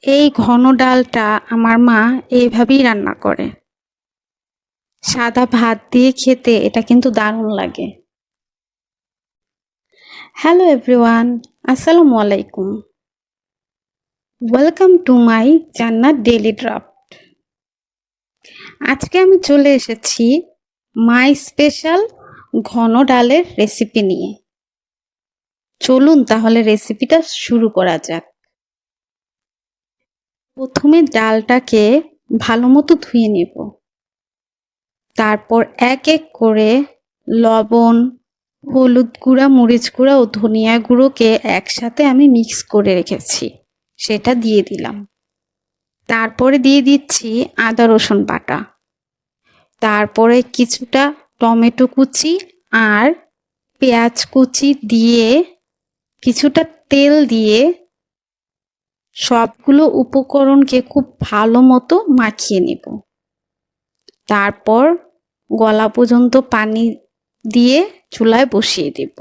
এই ঘন ডালটা আমার মা এইভাবেই রান্না করে। সাদা ভাত দিয়ে খেতে এটা কিন্তু দারুণ লাগে। হ্যালো এভরিওয়ান, আসসালামু আলাইকুম। ওয়েলকাম টু মাই জান্নাত ডেইলি ড্রাফট। আজকে আমি চলে এসেছি মাই স্পেশাল ঘন ডালের রেসিপি নিয়ে। চলুন তাহলে রেসিপিটা শুরু করা যাক। প্রথমে ডালটাকে ভালো মতো ধুয়ে নেব। তারপর এক এক করে লবণ, হলুদ গুঁড়া, মরিচ গুঁড়া ও ধনিয়া গুঁড়োকে একসাথে আমি মিক্স করে রেখেছি, সেটা দিয়ে দিলাম। তারপরে দিয়ে দিচ্ছি আদা রসুন বাটা, তারপরে কিছুটা টমেটো কুচি আর পেঁয়াজ কুচি দিয়ে কিছুটা তেল দিয়ে সবগুলো উপকরণকে খুব ভালো মতো মাখিয়ে নেব। তারপর গলা পর্যন্ত পানি দিয়ে চুলায় বসিয়ে দেব।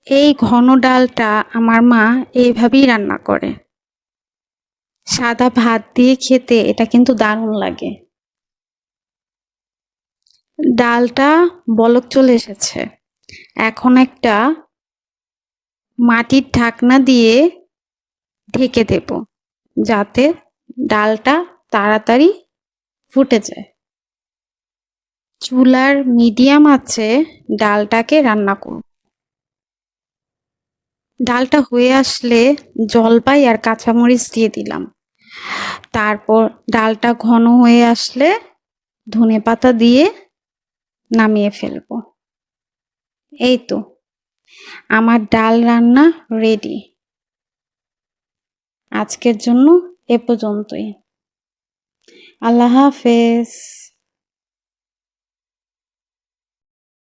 এই ঘন ডালটা আমার মা এইভাবেই রান্না করে। সাদা ভাত দিয়ে খেতে এটা কিন্তু দারুণ লাগে। ডালটা বলক চলে এসেছে। এখন একটা মাটির ঢাকনা দিয়ে ঢেকে দেব, যাতে ডালটা তাড়াতাড়ি ফুটে যায়। চুলার মিডিয়াম আঁচে ডালটাকে রান্না করব। ডালটা হয়ে আসলে জলপাই আর কাঁচামরিচ দিয়ে দিলাম। তারপর ডালটা ঘন হয়ে আসলে ধনেপাতা দিয়ে নামিয়ে ফেলবো। এই তো আমার ডাল রান্না রেডি। আজকের জন্য এ পর্যন্তই। আল্লাহ হাফেজ।